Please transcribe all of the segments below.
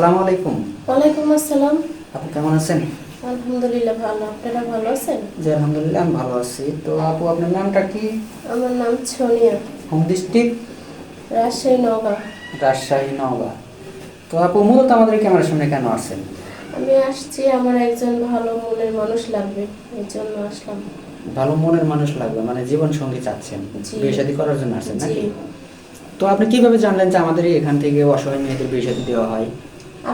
আসসালামু আলাইকুম। ওয়ালাইকুম আসসালাম। আপু কেমন আছেন? আলহামদুলিল্লাহ ভালো। আপনারা ভালো আছেন? জি আলহামদুলিল্লাহ আমি ভালো আছি। তো আপু আপনার নামটা কি? আমার নাম সোনিয়া। Home district? রাজশাহী, নওগাঁ। রাজশাহী, নওগাঁ। তো আপু মূলত আমাদের ক্যামেরার সামনে কেন আসছেন? আমি আসছি, আমার একজন ভালো মনের মানুষ লাগবে, এর জন্য আসলাম। ভালো মনের মানুষ লাগবে মানে জীবন সঙ্গী চাচ্ছেন, জি। বিয়ে শাদী করার জন্য আসছেন জি। নাকি? তো আপনি কিভাবে জানলেন যে আমাদের এখান থেকে অসহায় মেয়েদের বিয়ে শাদী দেওয়া হয়?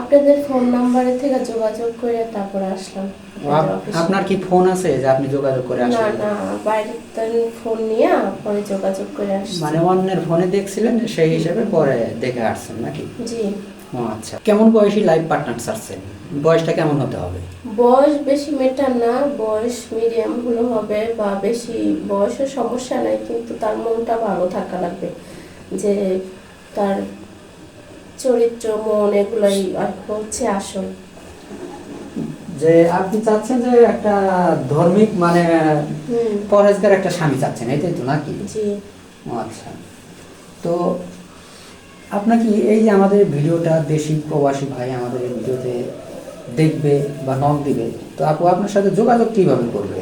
আপনাদের ফোন নাম্বারে থেকে যোগাযোগ করে তারপরে আসলাম আপনাদের অফিসে। আপনার কি ফোন আছে যে আপনি যোগাযোগ করে না আসলেন? না, বাইরের ফোন নিয়ে পরে যোগাযোগ করে আসছি। মানে অন্যের ফোনে দেখছিলেন সেই হিসাবে পরে দেখে আসছেন নাকি? জি। ও আচ্ছা। কেমন বয়সী লাইফ পার্টনার চাচ্ছেন? বয়সটা কেমন হতে হবে? বয়স বেশি মেটার না, বয়স মিডিয়াম হলে হবে, বা বেশি বয়সের সমস্যা নাই, কিন্তু তার মনটা ভালো থাকা লাগবে। যে তার চরিত্র, মন, এগুলাই হচ্ছে আসল। যে আপনি চাচ্ছেন যে একটা ধর্মিক মানে পরেজগার একটা স্বামী চাচ্ছেন, এটাই তো নাকি? জি। ও আচ্ছা। তো আপনার কি এই যে আমাদের ভিডিওটা দেশি প্রবাসী ভাই আমাদের এই ভিডিওতে দেখবে বা নক দিবে, তো আপু আপনার সাথে যোগাযোগ কিভাবে করবে?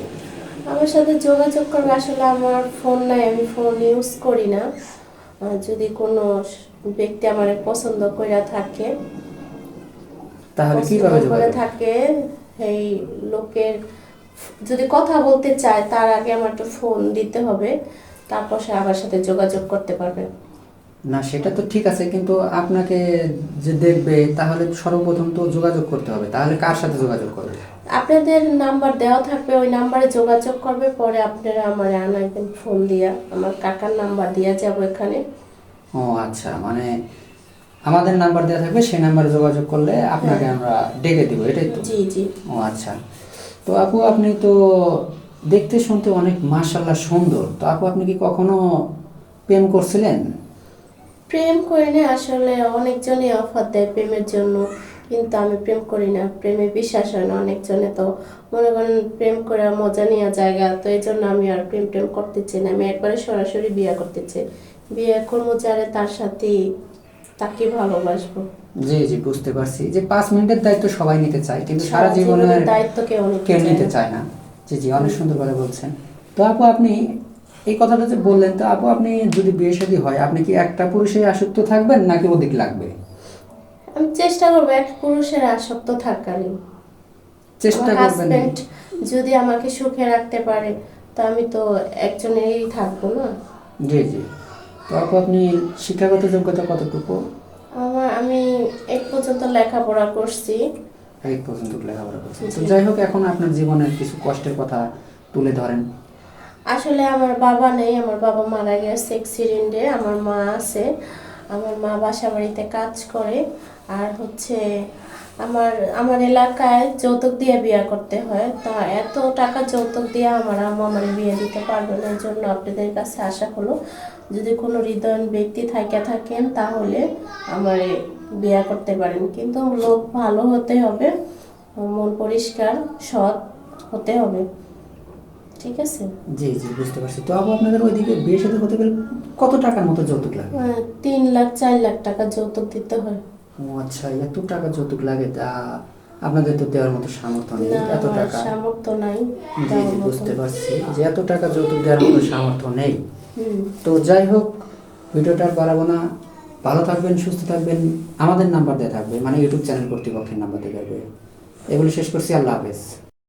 আমার সাথে যোগাযোগ করবে, আসলে আমার ফোন নাই, আমি ফোন ইউজ করি না। যদি কোনো ব্যক্তি আমার পছন্দ করে থাকে, তাহলে পছন্দ কিভাবে করে যোগাযোগ? থাকে, এই লোকের যদি কথা বলতে চায় তার আগে আমার একটা ফোন দিতে হবে, তারপর সে আমার সাথে যোগাযোগ করতে পারবে। না সেটা তো ঠিক আছে, কিন্তু আপনাকে যে দেখবে তাহলে সর্বপ্রথম তো যোগাযোগ করতে হবে, তাহলে কার সাথে যোগাযোগ করবে? আপনাদের নাম্বার দেওয়া থাকবে, ওই নাম্বারে যোগাযোগ করবে, পরে আপনারা আমার আনাইবেন ফোন দিয়া, আমার কাকার নাম্বার দিয়া যাবো এখানে। ও আচ্ছা, মানে আমাদের নাম্বার দেওয়া থাকবে, সেই নাম্বারে যোগাযোগ করলে আপনাকে হ্যাঁ। আমরা ডেকে দিব, এটাই তো? জি জি। ও আচ্ছা। তো আপু আপনি তো দেখতে শুনতে অনেক মাশাআল্লাহ সুন্দর, তো আপু আপনি কি কখনো প্রেম করছিলেন? প্রেম করি না, আসলে অনেকজনই অফার দেয় প্রেমের জন্য, কিন্তু আমি প্রেম করি না, প্রেমে বিশ্বাস হয় না। অনেকজনে তো মনে করেন প্রেম করে মজা নেওয়া জায়গা, তো এই জন্য আমি আর প্রেম প্রেম করতে চাই না। আমি একবারে সরাসরি বিয়ে করতে চাই, বিয়ে করবো যারে তার সাথেই, তাকে ভালোবাসবো। জি জি বুঝতে পারছি যে 5 মিনিটের দায়িত্ব সবাই নিতে চায়, কিন্তু সারা সারা জীবনের জীবনের দায়িত্ব কেউ কেউ নিতে নিতে চায় না। চায় না। জি জি অনেক সুন্দর করে বলছেন। তো আপু আপনি এই কথাটা যে বললেন, তো আপু আপনি যদি বিয়ে শাদী হয় আপনি কি একটা পুরুষে আসক্ত থাকবেন নাকি অধিক লাগবে? আমি চেষ্টা করবো এক পুরুষের আসক্ত থাকারই। চেষ্টা আমার করবেন? হাজবেন্ড যদি আমাকে সুখে রাখতে পারে, তো আমি তো একজনেরই থাকবো না। জি জি। তো আপু আপনি শিক্ষাগত যোগ্যতা কতটুকু? আমি 8 পর্যন্ত লেখাপড়া করছি। 8 পর্যন্ত লেখাপড়া করছেন। তো জি। যাই হোক, এখন আপনার জীবনের কিছু কষ্টের কথা তুলে ধরেন। আসলে আমার বাবা নেই, আমার বাবা মারা গেছে অ্যাক্সিডেন্টে। আমার মা আছে, আমার মা বাসা বাড়িতে কাজ করে। আর হচ্ছে আমার আমার এলাকায় যৌতুক দিয়ে বিয়ে করতে হয়, তা এত টাকা যৌতুক দিয়ে আমার আম্মু আমার বিয়ে দিতে পারবে না। এই জন্য আপনাদের কাছে আসা হলো, যদি কোনো হৃদয়বান ব্যক্তি থাকেন তাহলে আমার বিয়ে করতে পারেন, কিন্তু লোক ভালো হতে হবে, মন পরিষ্কার, সৎ হতে হবে। ঠিক আছে। জি জি বুঝতে পারছি। তো আপু আপনাদের ওইদিকে বিয়ে শাদী হতে গেলে কত টাকার মতো যৌতুক লাগে? 3 লাখ 4 লাখ টাকা যৌতুক দিতে হয়। ও আচ্ছা, এত টাকা যৌতুক লাগে? তা আপনাদের তো দেওয়ার মতো সামর্থ্য নেই না, এত আমার টাকা। সামর্থ্য নাই জি দেওয়ার জি মতো। বুঝতে পারছি যে এত টাকা যৌতুক দেওয়ার মতো সামর্থ্য নেই। হুম। তো যাই হোক, ভিডিওটা আর বাড়াবো না। ভালো থাকবেন, সুস্থ থাকবেন। আমাদের নাম্বার দেওয়া থাকবে, মানে ইউটিউব চ্যানেল কর্তৃপক্ষের নাম্বার দেওয়া থাকবে। এগুলো শেষ করছি। আল্লাহ হাফেজ।